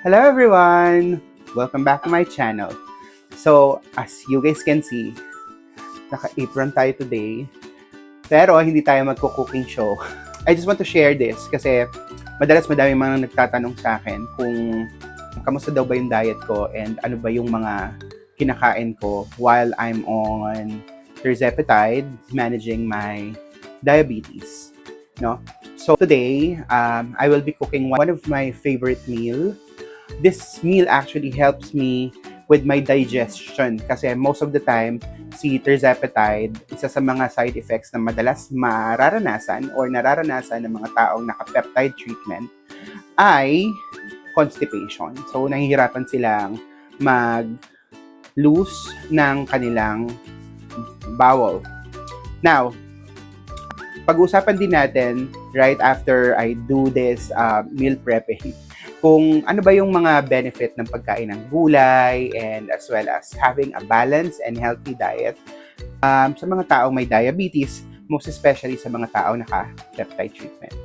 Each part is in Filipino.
Hello everyone! Welcome back to my channel. So, as you guys can see, naka-apron tayo today. Pero hindi tayo magko-cooking show. I just want to share this kasi madalas madami mga nagtatanong sa akin kung kamusta daw ba yung diet ko and ano ba yung mga kinakain ko while I'm on tirzepatide managing my diabetes. No? So today, I will be cooking one of my favorite meal. This meal actually helps me with my digestion kasi most of the time, si tirzepatide, isa sa mga side effects na madalas mararanasan or nararanasan ng mga taong naka-peptide treatment ay constipation. So, nahihirapan silang mag-lose ng kanilang bowel. Now, pag-usapan din natin right after I do this meal prepping kung ano ba yung mga benefit ng pagkain ng gulay and as well as having a balanced and healthy diet sa mga taong may diabetes, most especially sa mga taong naka-peptide treatment.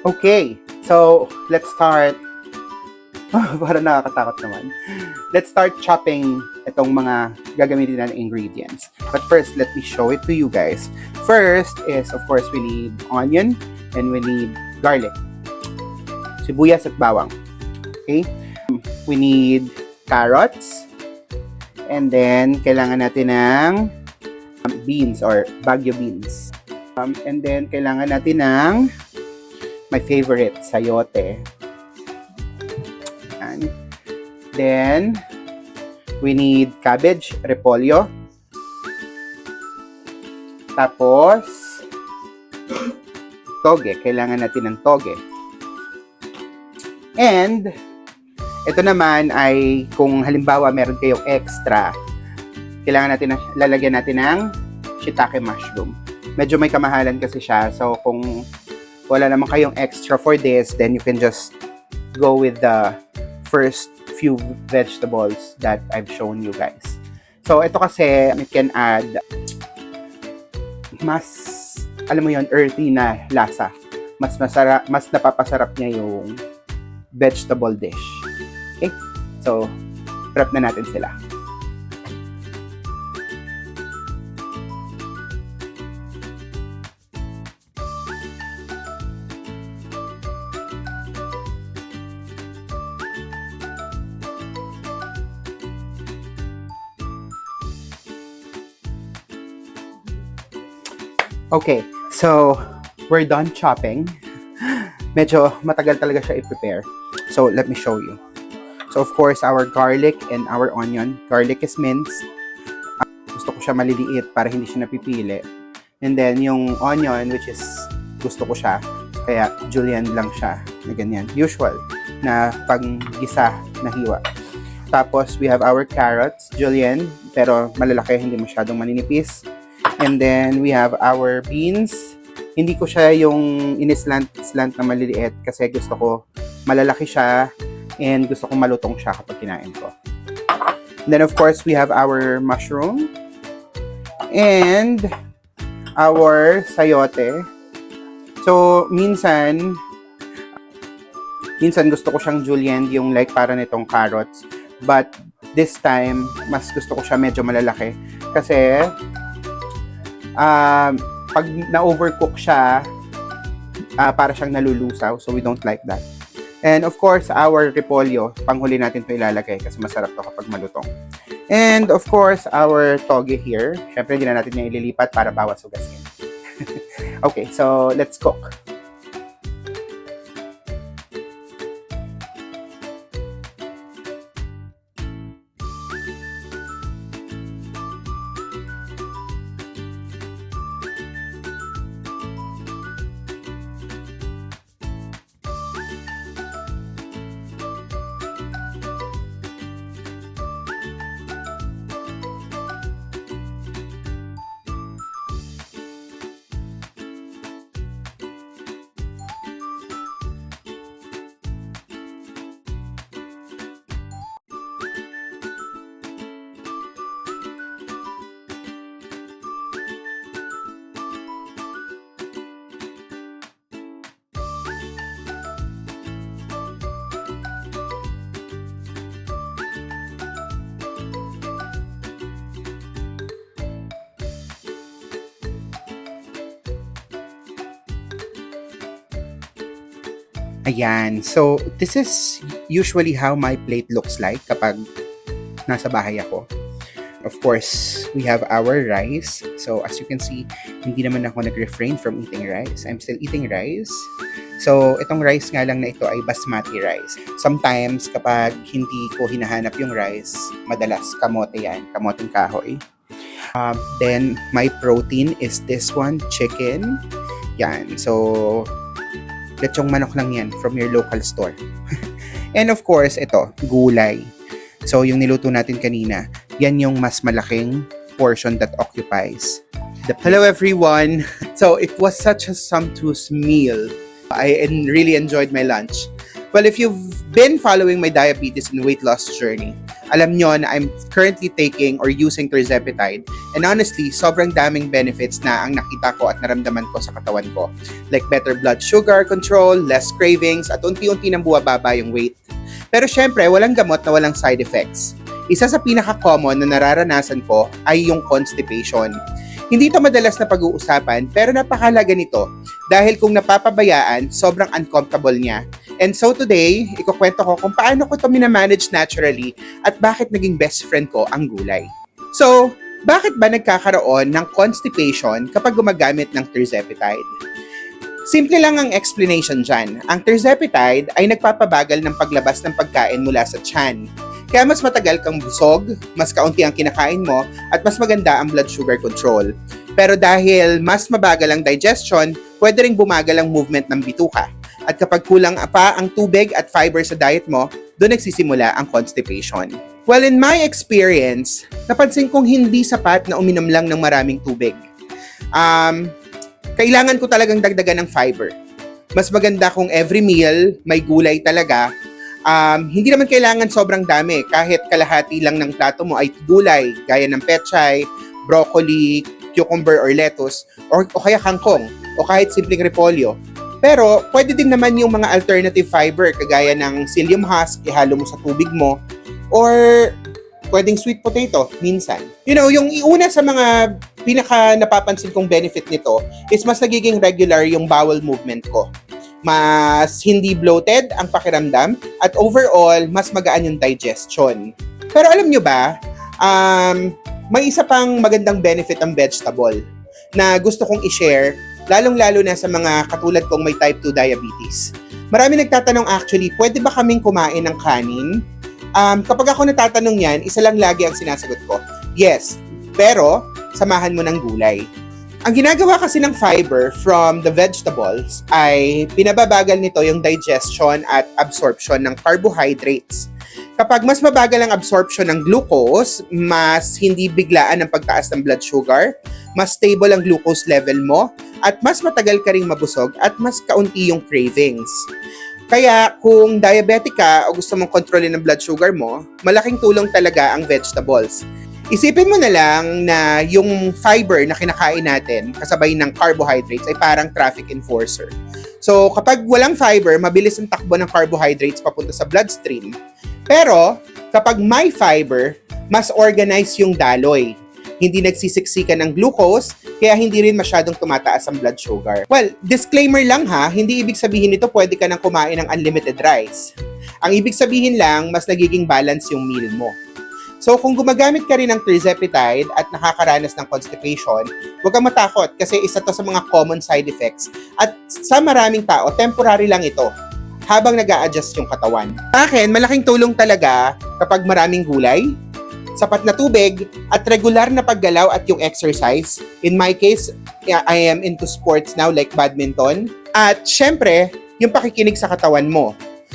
Okay, so let's start. Parang nakakatakot naman. Let's start chopping itong mga gagamitin natin ingredients. But first, let me show it to you guys. First is, of course, we need onion and we need garlic. Sibuyas at bawang. Okay? We need carrots. And then, kailangan natin ng beans or Baguio beans. And then, kailangan natin ng my favorite, sayote. And then, we need cabbage, repolyo. Tapos, toge. Kailangan natin ng toge. And, ito naman ay kung halimbawa meron kayong extra, kailangan natin lalagyan natin ng shiitake mushroom. Medyo may kamahalan kasi siya. So, kung wala naman kayong extra for this, then you can just go with the first few vegetables that I've shown you guys. So, ito kasi, you can add mas, alam mo yon, earthy na lasa. Mas masarap, mas napapasarap niya yung vegetable dish. Okay? So, prep na natin sila. Okay, so we're done chopping. Medyo matagal talaga siya i-prepare. So let me show you. So of course, our garlic and our onion. Garlic is minced. Gusto ko siya maliliit para hindi siya napipili. And then yung onion, which is gusto ko siya, kaya julienne lang siya na ganyan. Usual na panggisa na hiwa. Tapos we have our carrots, julienne, pero malalaki, hindi masyadong maninipis. And then, we have our beans. Hindi ko siya yung inislant na maliliit kasi gusto ko malalaki siya and gusto ko malutong siya kapag kinain ko. And then, of course, we have our mushroom and our sayote. So, minsan gusto ko siyang julienne, yung like para nitong carrots. But, this time, mas gusto ko siya medyo malalaki kasi pag na-overcook siya, para siyang nalulusaw. So, we don't like that. And of course, our repolyo, panghuli natin ito ilalagay kasi masarap to kapag malutong. And of course, our toge here. Syempre, hindi na natin niya ililipat para bawas ugasin. Okay, so let's cook. Ayan. So, this is usually how my plate looks like kapag nasa bahay ako. Of course, we have our rice. So, as you can see, hindi naman ako nag-refrain from eating rice. I'm still eating rice. So, itong rice nga lang na ito ay basmati rice. Sometimes, kapag hindi ko hinahanap yung rice, madalas kamote yan, kamoteng kahoy. Then, my protein is this one, chicken. Yan. So, lechong manok lang yan from your local store. And of course, ito, gulay. So, yung niluto natin kanina, yan yung mas malaking portion that occupies. Hello everyone! So, it was such a sumptuous meal. I really enjoyed my lunch. Well, if you've been following my diabetes and weight loss journey, alam nyo na I'm currently taking or using tirzepatide. And honestly, sobrang daming benefits na ang nakita ko at naramdaman ko sa katawan ko. Like better blood sugar control, less cravings, at unti-unti nang buwababa yung weight. Pero syempre, walang gamot na walang side effects. Isa sa pinaka-common na nararanasan ko ay yung constipation. Hindi ito madalas na pag-uusapan pero napakahalaga nito dahil kung napapabayaan, sobrang uncomfortable niya. And so today, ikukwento ko kung paano ko ito minamanage naturally at bakit naging best friend ko ang gulay. So, bakit ba nagkakaroon ng constipation kapag gumagamit ng tirzepatide? Simple lang ang explanation dyan. Ang tirzepatide ay nagpapabagal ng paglabas ng pagkain mula sa tiyan. Kaya mas matagal kang busog, mas kaunti ang kinakain mo, at mas maganda ang blood sugar control. Pero dahil mas mabagal ang digestion, pwede ring bumagal ang movement ng bituka. At kapag kulang pa ang tubig at fiber sa diet mo, doon nagsisimula ang constipation. Well, in my experience, napansin kong hindi sapat na uminom lang ng maraming tubig. Kailangan ko talagang dagdagan ng fiber. Mas maganda kung every meal may gulay talaga. Hindi naman kailangan sobrang dami. Kahit kalahati lang ng plato mo ay gulay, gaya ng pechay, broccoli, cucumber or lettuce, o kaya kangkong, o kahit simpleng repolyo. Pero pwede din naman yung mga alternative fiber, kagaya ng psyllium husk, ihalo mo sa tubig mo, or pwedeng sweet potato, minsan. You know, yung una sa mga pinaka napapansin kong benefit nito is mas nagiging regular yung bowel movement ko. Mas hindi bloated ang pakiramdam at overall, mas magaan yung digestion. Pero alam nyo ba, may isa pang magandang benefit ang vegetable na gusto kong i-share, lalong-lalo na sa mga katulad kong may type 2 diabetes. Marami nagtatanong actually, pwede ba kaming kumain ng kanin? Kapag ako natatanong yan, isa lang lagi ang sinasagot ko, yes, pero samahan mo ng gulay. Ang ginagawa kasi ng fiber from the vegetables ay pinababagal nito yung digestion at absorption ng carbohydrates. Kapag mas mabagal ang absorption ng glucose, mas hindi biglaan ang pagtaas ng blood sugar, mas stable ang glucose level mo, at mas matagal ka ring mabusog at mas kaunti yung cravings. Kaya kung diabetic ka o gusto mong kontrolin ang blood sugar mo, malaking tulong talaga ang vegetables. Isipin mo na lang na yung fiber na kinakain natin kasabay ng carbohydrates ay parang traffic enforcer. So kapag walang fiber, mabilis ang takbo ng carbohydrates papunta sa bloodstream. Pero kapag may fiber, mas organized yung daloy. Hindi nagsisiksikan ng glucose, kaya hindi rin masyadong tumataas ang blood sugar. Well, disclaimer lang ha, hindi ibig sabihin nito pwede ka nang kumain ng unlimited rice. Ang ibig sabihin lang, mas nagiging balance yung meal mo. So kung gumagamit ka rin ng tirzepatide at nakakaranas ng constipation, huwag kang matakot kasi isa to sa mga common side effects. At sa maraming tao, temporary lang ito habang nag-a-adjust yung katawan. Sa akin, malaking tulong talaga kapag maraming gulay, sapat na tubig, at regular na paggalaw at yung exercise. In my case, I am into sports now like badminton. At syempre, yung pakikinig sa katawan mo.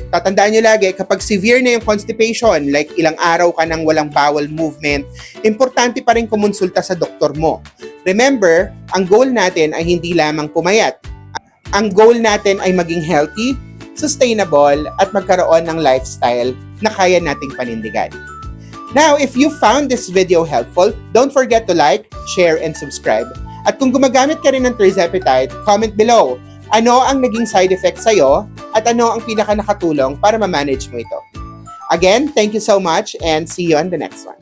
Tatandaan nyo lagi, kapag severe na yung constipation, like ilang araw ka nang walang bowel movement, importante pa rin kumonsulta sa doktor mo. Remember, ang goal natin ay hindi lamang pumayat. Ang goal natin ay maging healthy, sustainable, at magkaroon ng lifestyle na kaya nating panindigan. Now, if you found this video helpful, don't forget to like, share, and subscribe. At kung gumagamit ka rin ng tirzepatide, comment below. Ano ang naging side effect sa'yo at ano ang pinaka nakatulong para ma-manage mo ito. Again, thank you so much and see you on the next one.